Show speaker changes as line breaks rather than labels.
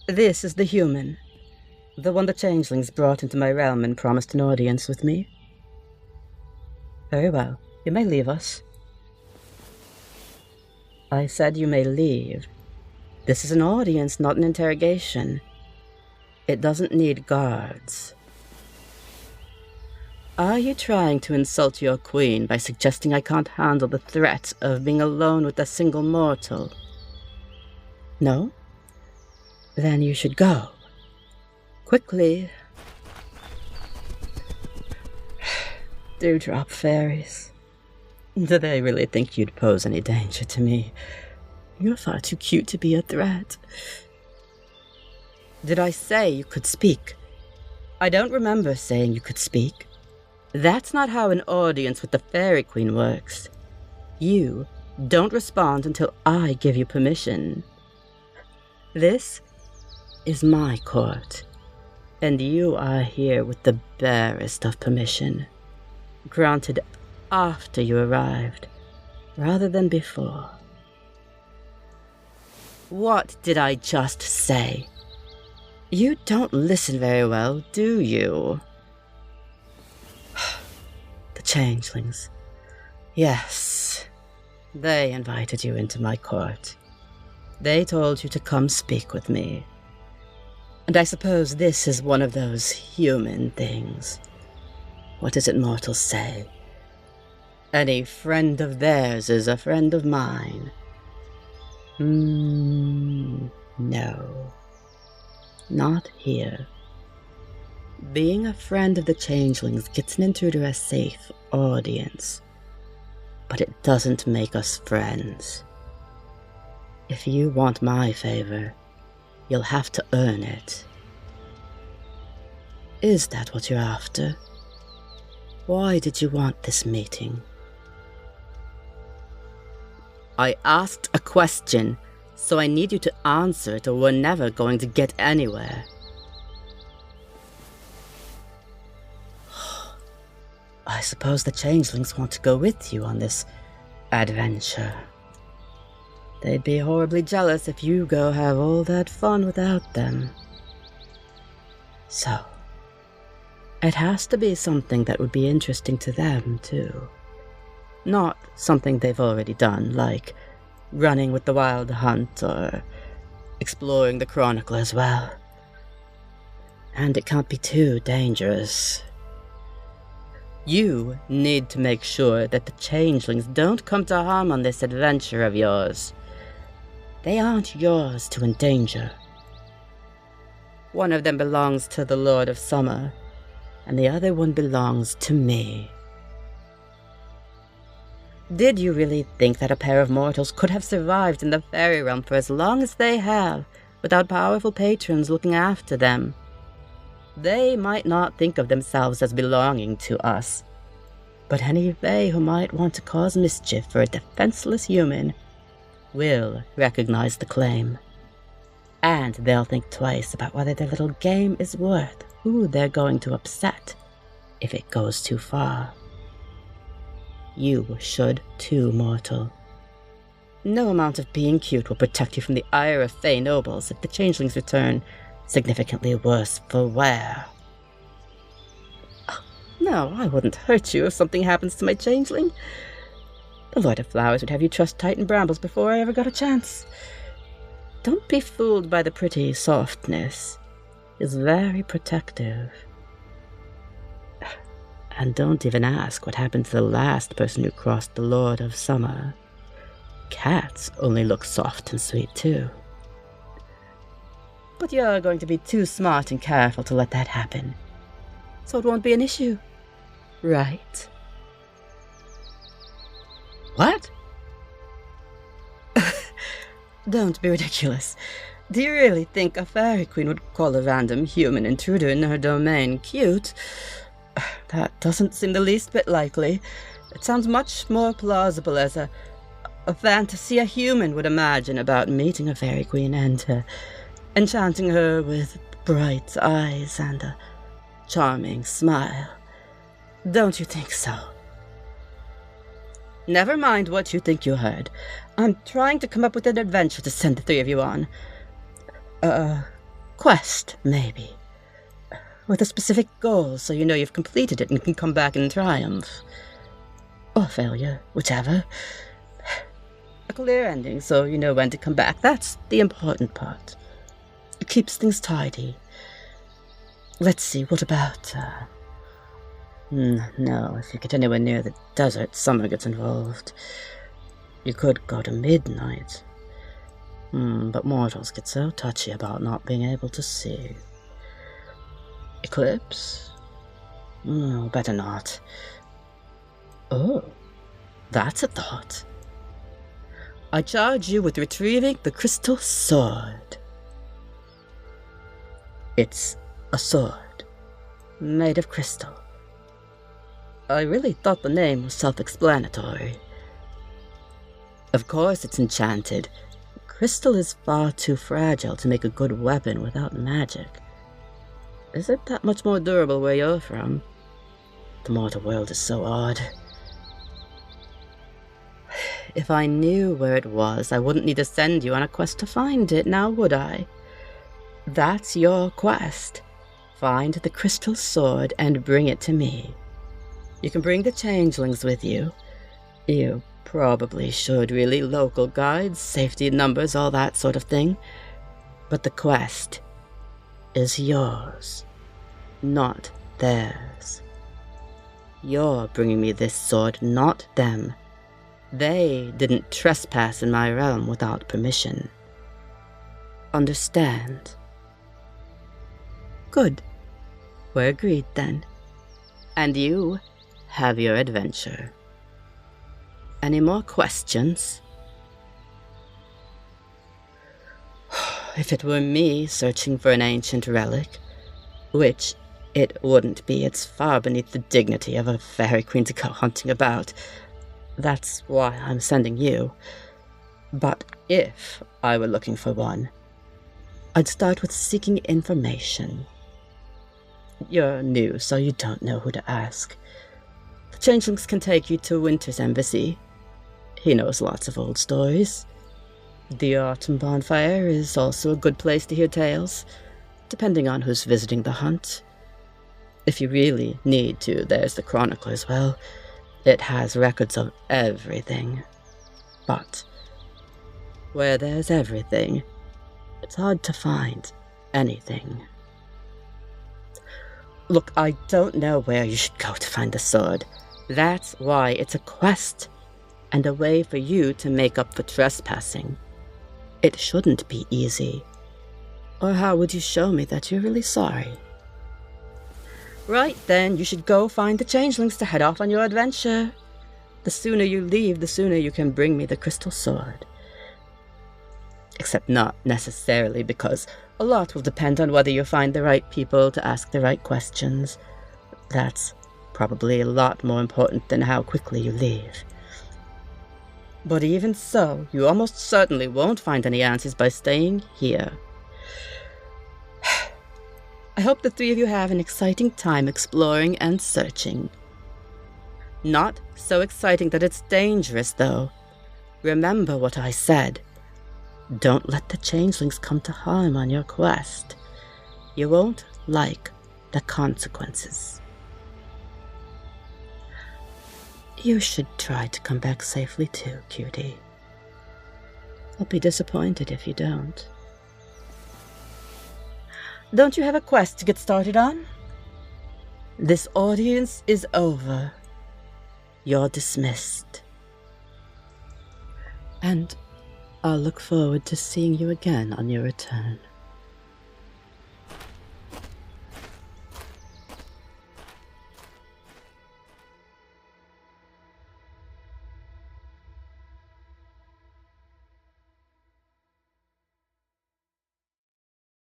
This is the human. The one the changelings brought into my realm and promised an audience with me. Very well. You may leave us. I said you may leave. This is an audience, not an interrogation. It doesn't need guards. Are you trying to insult your queen by suggesting I can't handle the threat of being alone with a single mortal? No? Then you should go. Quickly. Dewdrop fairies. Do they really think you'd pose any danger to me? You're far too cute to be a threat. Did I say you could speak? I don't remember saying you could speak. That's not how an audience with the Faerie Queen works. You don't respond until I give you permission. This is my court, and you are here with the barest of permission, granted after you arrived, rather than before. What did I just say? You don't listen very well, do you? The changelings. Yes, they invited you into my court. They told you to come speak with me. And I suppose this is one of those human things. What does it mortals say? Any friend of theirs is a friend of mine. No. Not here. Being a friend of the changelings gets an intruder a safe audience, but it doesn't make us friends. If you want my favor, you'll have to earn it. Is that what you're after? Why did you want this meeting? I asked a question, so I need you to answer it or we're never going to get anywhere. I suppose the changelings want to go with you on this adventure. They'd be horribly jealous if you go have all that fun without them. So, it has to be something that would be interesting to them, too. Not something they've already done, like running with the Wild Hunt or exploring the Chronicle as well. And it can't be too dangerous. You need to make sure that the changelings don't come to harm on this adventure of yours. They aren't yours to endanger. One of them belongs to the Lord of Summer, and the other one belongs to me. Did you really think that a pair of mortals could have survived in the fairy realm for as long as they have, without powerful patrons looking after them? They might not think of themselves as belonging to us, but any fae who might want to cause mischief for a defenseless human will recognize the claim. And they'll think twice about whether their little game is worth who they're going to upset if it goes too far. You should too, mortal. No amount of being cute will protect you from the ire of fae nobles if the changelings return significantly worse for wear. Oh, no, I wouldn't hurt you if something happens to my changeling. The Lord of Flowers would have you trust Titan brambles before I ever got a chance. Don't be fooled by the pretty softness. He's very protective. And don't even ask what happened to the last person who crossed the Lord of Summer. Cats only look soft and sweet too. But you're going to be too smart and careful to let that happen. So it won't be an issue, right? What? Don't be ridiculous. Do you really think a Faerie Queen would call a random human intruder in her domain cute? That doesn't seem the least bit likely. It sounds much more plausible as a fantasy a human would imagine about meeting a Faerie Queen and enchanting her with bright eyes and a charming smile. Don't you think so? Never mind what you think you heard. I'm trying to come up with an adventure to send the three of you on. quest, maybe. With a specific goal, so you know you've completed it and can come back in triumph. Or failure, whichever. A clear ending, so you know when to come back. That's the important part. It keeps things tidy. Let's see, what about, No, if you get anywhere near the desert, summer gets involved. You could go to midnight. But mortals get so touchy about not being able to see. Eclipse? No, better not. Oh, that's a thought. I charge you with retrieving the crystal sword. It's a sword, made of crystal. I really thought the name was self-explanatory. Of course it's enchanted. Crystal is far too fragile to make a good weapon without magic. Is it that much more durable where you're from? The mortal world is so odd. If I knew where it was, I wouldn't need to send you on a quest to find it, now would I? That's your quest. Find the crystal sword and bring it to me. You can bring the changelings with you. You probably should, really. Local guides, safety numbers, all that sort of thing. But the quest is yours, not theirs. You're bringing me this sword, not them. They didn't trespass in my realm without permission. Understand? Good. We're agreed then. And you have your adventure. Any more questions? If it were me searching for an ancient relic, which it wouldn't be, it's far beneath the dignity of a Faerie Queen to go hunting about. That's why I'm sending you. But if I were looking for one, I'd start with seeking information. You're new, so you don't know who to ask. The changelings can take you to Winter's embassy. He knows lots of old stories. The autumn bonfire is also a good place to hear tales, depending on who's visiting the hunt. If you really need to, there's the Chronicle as well. It has records of everything. But where there's everything, it's hard to find anything. Look, I don't know where you should go to find the sword. That's why it's a quest, and a way for you to make up for trespassing. It shouldn't be easy. Or how would you show me that you're really sorry? Right then, you should go find the changelings to head off on your adventure. The sooner you leave, the sooner you can bring me the crystal sword. Except not necessarily, because a lot will depend on whether you find the right people to ask the right questions. That's probably a lot more important than how quickly you leave. But even so, you almost certainly won't find any answers by staying here. I hope the three of you have an exciting time exploring and searching. Not so exciting that it's dangerous, though. Remember what I said. Don't let the changelings come to harm on your quest. You won't like the consequences. You should try to come back safely too, cutie. I'll be disappointed if you don't. Don't you have a quest to get started on? This audience is over. You're dismissed. And I'll look forward to seeing you again on your return.